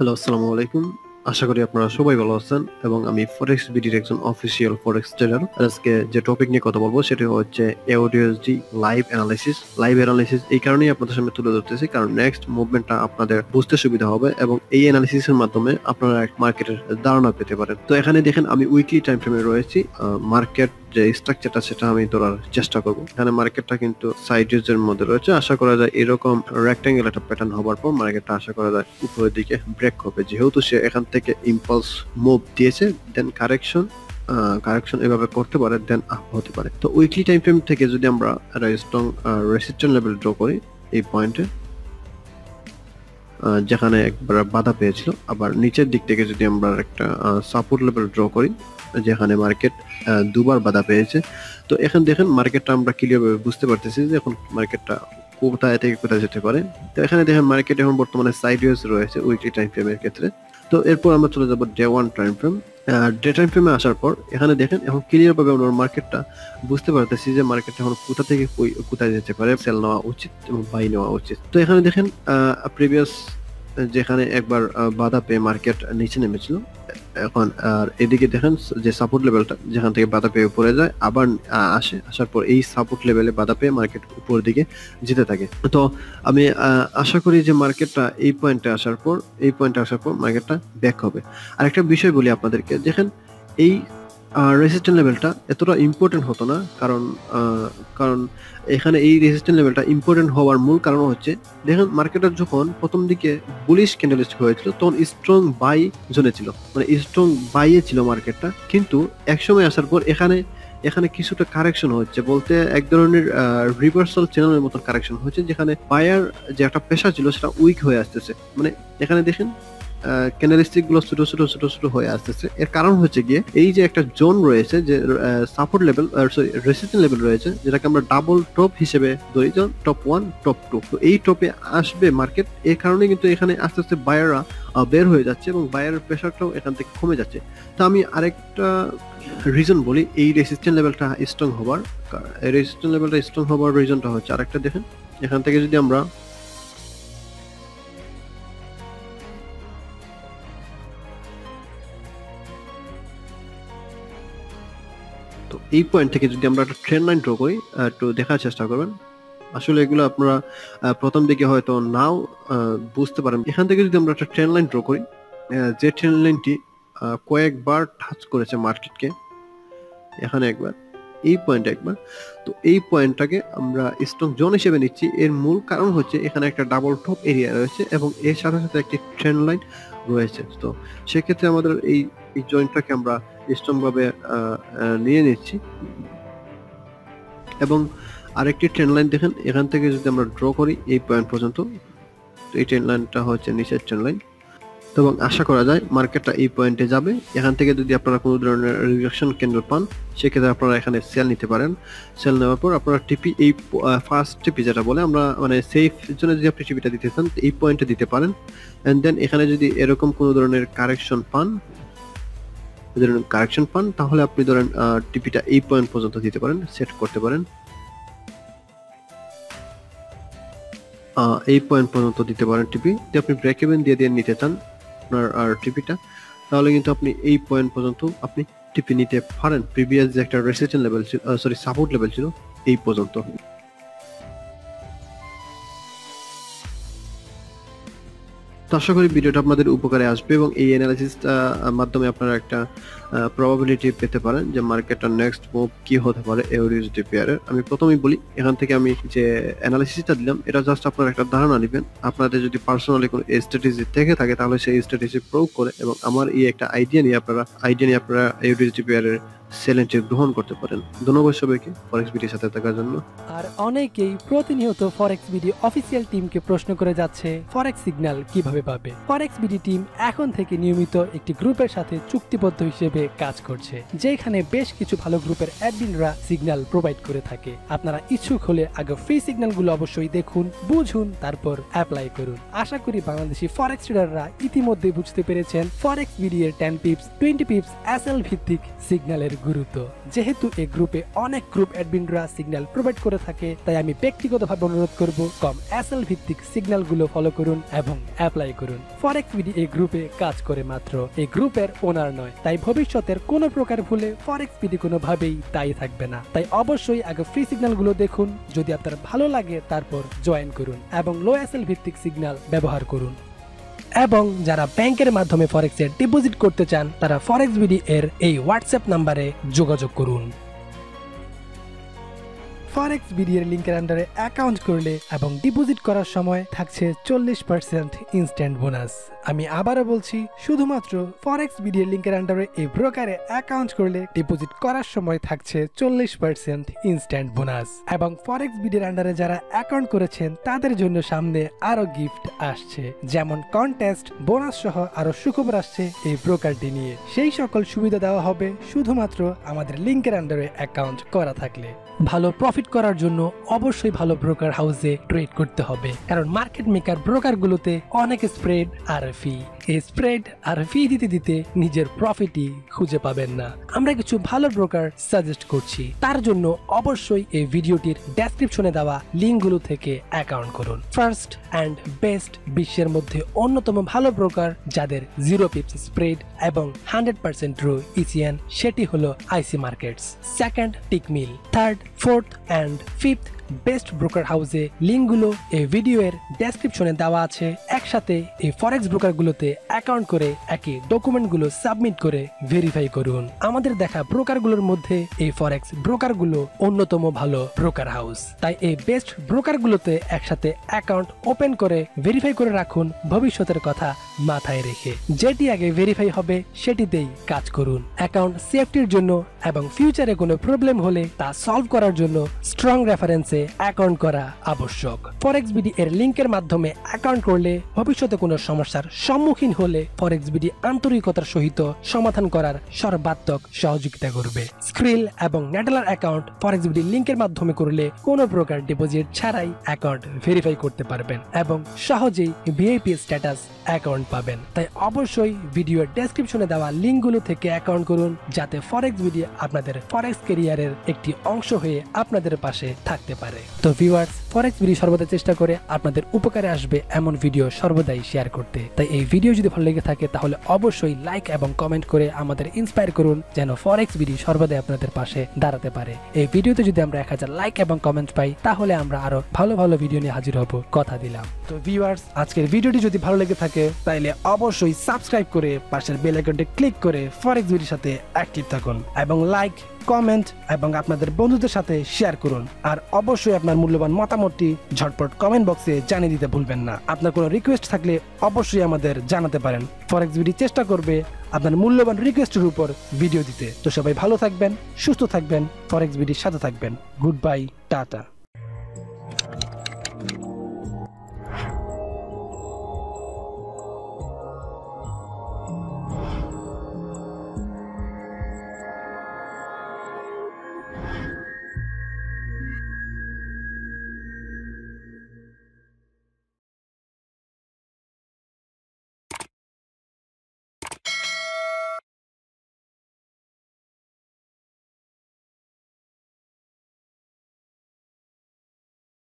Hello, আসসালামু আলাইকুম। আশা করি আপনারা সবাই ভালো আছেন এবং আমি ফরেক্স বিডির একজন অফিসিয়াল ফরেক্স ট্রেডার। আজকে যে টপিক নিয়ে কথা বলবো সেটি হচ্ছে AUDUSD live analysis. Live analysis এই কারণেই আপনাদের সামনে তুলে ধরতেছি কারণ নেক্সট মুভমেন্টটা আপনাদের বুঝতে সুবিধা হবে এবং এই অ্যানালিসিসের মাধ্যমে আপনারা এক মার্কেটের ধারণা পেতে পারেন। তো এখানে দেখেন আমি উইকলি টাইম ফ্রেমে রয়েছি। মার্কেট যে স্ট্রাকচারটা সেটা আমি ধরার চেষ্টা করব। এখানে মার্কেটটা কিন্তু সাইডওয়েজের মধ্যে রয়েছে। আশা করা যায় এরকম রেক্ট্যাঙ্গেল একটা প্যাটার্ন হবার পর মার্কেটটা আশা করা যায় উপরের দিকে ব্রেক হবে, যেহেতু সে এখান থেকে ইম্পালস মুভ দিয়েছে, দেন কারেকশন এভাবে করতে পারে, দেন আপ হতে পারে। তো উইকলি টাইম ফ্রেম থেকে যদি আমরা একটা স্ট্রং রেসিস্ট্যান্ট লেভেল ড্র করি এই পয়েন্টে, যেখানে একবার বাধা পেয়েছিল, আবার নিচের দিক থেকে যদি আমরা একটা সাপোর্ট লেভেল ড্র করি যেখানে মার্কেট দুবার বাধা পেয়েছে। তো এখন দেখেন মার্কেটটা আমরা ক্লিয়ার ভাবে বুঝতে পারতেছি যে এখন মার্কেটটা কোথায় থেকে কোথায় যেতে পারে। তো এখানে দেখেন মার্কেট এখন বর্তমানে সাইডওয়েজ রয়েছে উইকলি টাইম ফ্রেমের ক্ষেত্রে। তো এরপর আমরা চলে যাব day 1 time frame. Day time ফ্রেমে আসার পর এখানে দেখেন এখন ক্লিয়ার ভাবে আমরা মার্কেটটা বুঝতে পারতেছি যে মার্কেটটা এখন কোথা থেকে কোথায় যেতে পারে, সেল নেওয়া উচিত এবং বাই নেওয়া উচিত। তো এখানে দেখেন প্রিভিয়াস যেখানে একবার বাধা পেয়ে মার্কেট নিচে নেমেছিল, এখন আর এদিকে দেখেন যে সাপোর্ট লেভেলটা যেখান থেকে বাধা পেয়ে উপরে যায় আবার আসার পর এই সাপোর্ট লেভেলে বাধা পেয়ে মার্কেট উপরের দিকে যেতে থাকে। তো আমি আশা করি যে মার্কেটটা এই পয়েন্টে আসার পর মার্কেটটা ব্যাক হবে। আর একটা বিষয় বলি আপনাদেরকে, দেখেন এই রেজিস্ট্যান্ট লেভেলটা এতটা ইম্পর্টেন্ট হতো না, কারণ এখানে এই রেজিস্ট্যান্ট লেভেলটা ইম্পর্টেন্ট হওয়ার মূল কারণ হচ্ছে দেখেন মার্কেটটা যখন প্রথম দিকে বুলিশ ক্যান্ডেলস্টিক হয়েছিল তখন স্ট্রং বাই জোনে ছিল, মানে স্ট্রং বাইয়ে ছিল মার্কেটটা, কিন্তু একসময় আসার পর এখানে কিছুটা কারেকশন হচ্ছে, বলতে এক ধরনের রিভার্সাল চ্যানেলের মতো কারেকশন হচ্ছে, যেখানে বায়ার যে একটা পেশা ছিল সেটা উইক হয়ে আসতেছে। মানে এখানে দেখেন ক্যান্ডেলস্টিক গুলো ছোট ছোট হয়ে আসতেছে। এর কারণ হচ্ছে গিয়ে এই যে একটা জোন রয়েছে, যে সাপোর্ট লেভেল রেসিস্ট্যান্ট লেভেল রয়েছে, যেটাকে আমরা ডাবল টপ হিসেবে ধরি, যেমন টপ 1 টপ 2। তো এই টপে আসবে মার্কেট, এর কারণে কিন্তু এখানে আস্তে আস্তে বায়াররা বের হয়ে যাচ্ছে এবং বায়ারের প্রেশারটাও এখান থেকে কমে যাচ্ছে। তো আমি আরেকটা রিজন বলি এই রেসিস্ট্যান্ট লেভেলটা স্ট্রং হবার, রিজনটা হচ্ছে আরেকটা। দেখেন এখান থেকে যদি আমরা তো এই পয়েন্ট থেকে যদি আমরা একটা ট্রেন্ড লাইন ড্র করি, একটু দেখার চেষ্টা করবেন। আসলে এগুলো আপনারা প্রথম দিকে হয়তো নাও বুঝতে পারেন। এখান থেকে যদি আমরা একটা ট্রেন্ড লাইন ড্র করি, যে ট্রেন্ড লাইনটি কয়েকবার টাচ করেছে মার্কেটকে, এখানে একবার, এই পয়েন্ট একবার, তো এই পয়েন্টটাকে আমরা স্ট্রং জোন হিসেবে নিচ্ছি। এর মূল কারণ হচ্ছে এখানে একটা ডাবল টপ এরিয়া রয়েছে এবং এর সাথে সাথে একটি ট্রেন্ড লাইন রয়েছে। তো সেক্ষেত্রে আমাদের এই জয়েন্টটাকে আমরা স্ট্রং ভাবে নিয়ে নিচ্ছি। এবং আরেকটি ট্রেন্ড লাইন দেখেন এখান থেকে যদি আমরা ড্র করি এই পয়েন্ট পর্যন্ত, তো এই ট্রেন্ড লাইনটা হচ্ছে নিচের ট্রেন্ড লাইন। তো এবং আশা করা যায় মার্কেটটা এই পয়েন্টে যাবে। এখান থেকে যদি আপনারা কোনো ধরনের রিজেকশন ক্যান্ডেল পান, সেক্ষেত্রে আপনারা এখানে সেল নিতে পারেন। সেল নেওয়ার পর আপনারা টিপি, এই ফার্স্ট টিপি যেটা বলে আমরা, মানে সেফ জন্য যদি আপনি টিপিটা দিতে চান এই পয়েন্টে দিতে পারেন। এন্ড দেন এখানে যদি এরকম কোনো ধরনের কারেকশন পান, তাহলে আপনি ধরেন টিপিটা এই পয়েন্ট পর্যন্ত দিতে পারেন, সেট করতে পারেন। এই পয়েন্ট পর্যন্ত দিতে পারেন টিপি। যদি আপনি ব্রেক ইভেন দিয়ে নিতে চান আপনার টিপিটা, তাহলে কিন্তু আপনি এই পয়েন্ট পর্যন্ত আপনি টিপি নিতে পারেন। প্রিভিয়াস যে একটা রেসিস্ট্যান্ট লেভেল ছিল, সাপোর্ট লেভেল ছিল, এই পর্যন্ত। তো আশা করি ভিডিওটা আপনাদের উপকারে আসবে এবং এই অ্যানালাইসিসটা মাধ্যমে আপনারা একটা প্রবাবিলিটি পেতে পারেন যে মার্কেটটা নেক্সট মুভ কি হতে পারে AUDUSD পেয়ারের। আমি প্রথমেই বলি, এখান থেকে আমি যে অ্যানালাইসিসটা দিলাম এটা জাস্ট আপনারা একটা ধারণা নেবেন। আপনাদের যদি পার্সোনালি কোনো স্ট্র্যাটেজি থেকে থাকে তাহলে সেই স্ট্র্যাটেজি প্রয়োগ করে এবং আমার এই একটা আইডিয়া নিয়ে আপনারা AUDUSD পেয়ারের সেলেন্টে গ্রহণ করতে পারেন। ধন্যবাদ সবাইকে ফরেক্স বিডির সাথে থাকার জন্য। আর অনেকেই প্রতিনিয়ত ফরেক্স বিডি অফিসিয়াল টিমকে প্রশ্ন করে যাচ্ছে ফরেক্স সিগন্যাল কিভাবে পাবে। ফরেক্স বিডি টিম এখন থেকে নিয়মিত একটি গ্রুপের সাথে চুক্তিবদ্ধ হিসেবে কাজ করছে, যেখানে বেশ কিছু ভালো গ্রুপের অ্যাডমিনরা সিগন্যাল প্রোভাইড করে থাকে। আপনারা ইচ্ছুক হলে আগে ফ্রি সিগন্যালগুলো অবশ্যই দেখুন, বুঝুন, তারপর অ্যাপ্লাই করুন। আশা করি বাংলাদেশি ফরেক্স ট্রেডাররা ইতিমধ্যে বুঝতে পেরেছেন ফরেক্স বিডি এর 10 পিপস 20 পিপস এসএল ভিত্তিক সিগন্যালের গুরুত্ব। যেহেতু এই গ্রুপে অনেক গ্রুপ অ্যাডমিনরা সিগন্যাল প্রোভাইড করে থাকে, তাই আমি ব্যক্তিগতভাবে অনুরোধ করব কম এসএল ভিত্তিক সিগন্যালগুলো ফলো করুন এবং অ্যাপ্লাই করুন। ফরেক্স বিডি এই গ্রুপে কাজ করে মাত্র এই গ্রুপের ওনার নয়, তাই ভবিষ্যতের কোনো প্রকার ভুলে ফরেক্স বিডি কোনোভাবেই দায়ী থাকবে না। তাই অবশ্যই আগে ফ্রি সিগন্যালগুলো দেখুন, যদি আপনার ভালো লাগে তারপর জয়েন করুন এবং লো এসএল ভিত্তিক সিগন্যাল ব্যবহার করুন। এবং যারা ব্যাংকের মাধ্যমে ফরেক্সে ডিপোজিট করতে চান তারা ফরেক্স বিডি এর এই হোয়াটসঅ্যাপ নাম্বারে যোগাযোগ করুন। ফরেক্স বিডি এর লিংকের আন্ডারে অ্যাকাউন্ট করলে এবং ডিপোজিট করার সময় থাকছে 40% ইনস্ট্যান্ট বোনাস। আমি আবারও বলছি, শুধুমাত্র ফরেক্স বিডি এর লিংকের আন্ডারে এই ব্রোকারে অ্যাকাউন্ট করলে ডিপোজিট করার সময় থাকছে 40% ইনস্ট্যান্ট বোনাস। এবং ফরেক্স বিডি এর আন্ডারে যারা অ্যাকাউন্ট করেছেন তাদের জন্য সামনে আরো গিফট আসছে, যেমন কন্টেস্ট, বোনাস সহ আরো সুখবর আসছে এই ব্রোকারটি নিয়ে। সেই সকল সুবিধা দেওয়া হবে শুধুমাত্র আমাদের লিংকের আন্ডারে অ্যাকাউন্ট করা থাকলে। ভালো প্রফিট করার জন্য অবশ্যই ভালো ব্রোকার হাউসে ট্রেড করতে হবে, কারণ মার্কেট মেকার ব্রোকারগুলোতে অনেক স্প্রেড আর ফি। এই স্প্রেড আর ফি দিতে দিতে নিজের প্রফিটই খুঁজে পাবেন না। আমরা কিছু ভালো ব্রোকার সাজেস্ট করছি, তার জন্য অবশ্যই এই ভিডিওটির ডেসক্রিপশনে দেওয়া লিঙ্কগুলো থেকে অ্যাকাউন্ট করুন। ফার্স্ট অ্যান্ড বেস্ট, বিশ্বের মধ্যে অন্যতম ভালো ব্রোকার যাদের 0 পিপস স্প্রেড এবং 100% ট্রু ইসিএন, সেটি হলো IC Markets. Second, Tickmill. Third, fourth and fifth best broker হাউসে লিঙ্কগুলো এই ভিডিও এর ডেসক্রিপশনে দেওয়া আছে। একসাথে এই ফরেক্স ব্রোকারগুলোতে অ্যাকাউন্ট করে একই ডকুমেন্টগুলো সাবমিট করে ভেরিফাই করুন। আমাদের দেখা ব্রোকারগুলোর মধ্যে এই ফরেক্স ব্রোকারগুলো অন্যতম ভালো ব্রোকার হাউস, তাই এই বেস্ট ব্রোকারগুলোতে একসাথে অ্যাকাউন্ট ওপেন করে ভেরিফাই করে রাখুন, ভবিষ্যতের কথা মাথায় রেখে। যেটি আগে ভেরিফাই হবে সেটিতেই কাজ করুন। অ্যাকাউন্ট সেফটির জন্য এবং ফিউচারে কোনো প্রবলেম হলে তা সলভ করার জন্য স্ট্রং রেফারেন্সে অ্যাকাউন্ট করা আবশ্যক। ফরেক্স বিডি এর লিংকের মাধ্যমে অ্যাকাউন্ট করলে ভবিষ্যতে কোনো সমস্যার সম্মুখীন হলে ফরেক্স বিডি আন্তরিকতার সহিত সমাধান করার সর্বাত্মক সহযোগিতা করবে। স্ক্রিল এবং নেডলার অ্যাকাউন্ট ফরেক্স বিডি লিংকের মাধ্যমে করলে কোনো প্রকার ডিপোজিট ছাড়াই অ্যাকাউন্ট ভেরিফাই করতে পারবেন এবং সহজেই ভিআইপি স্ট্যাটাস অ্যাকাউন্ট পাবেন। তাই অবশ্যই ভিডিওর ডেসক্রিপশনে দেওয়া লিঙ্কগুলো থেকে অ্যাকাউন্ট করুন, যাতে ফরেক্স বিডি আপনাদের ফরেক্স ক্যারিয়ারের একটি অংশ হয়ে আপনাদের পাশে থাকতে পারে। তো ভিউয়ার্স, ফরেক্স বিডি সর্বদা চেষ্টা করে আপনাদের উপকারে আসবে এমন ভিডিও সর্বদাই শেয়ার করতে। তাই এই ভিডিও যদি ভালো লেগে থাকে তাহলে অবশ্যই লাইক এবং কমেন্ট করে আমাদের ইন্সপায়ার করুন, যেন ফরেক্স বিডি সর্বদাই আপনাদের পাশে দাঁড়াতে পারে। এই ভিডিওতে যদি আমরা 1000 লাইক এবং কমেন্ট পাই তাহলে আমরা আরো ভালো ভালো ভিডিও নিয়ে হাজির হব, কথা দিলাম। তো ভিউয়ার্স, আজকের ভিডিওটি যদি ভালো লেগে থাকে তাহলে অবশ্যই সাবস্ক্রাইব করে পাশের বেল আইকনটি ক্লিক করে ফরেক্স বিডির সাথে অ্যাক্টিভ থাকুন এবং লাইক, কমেন্ট এবং আপনাদের বন্ধুদের সাথে শেয়ার করুন। আর অবশ্যই আপনার মূল্যবান মতামতটি ঝটপট কমেন্ট বক্সে জানিয়ে দিতে ভুলবেন না। আপনার কোনো রিকোয়েস্ট থাকলে অবশ্যই আমাদের জানাতে পারেন। ফরেক্স বিডি চেষ্টা করবে আপনার মূল্যবান রিকোয়েস্টের উপর ভিডিও দিতে। তো সবাই ভালো থাকবেন, সুস্থ থাকবেন, ফরেক্স বিডির সাথে থাকবেন। Good bye, tata.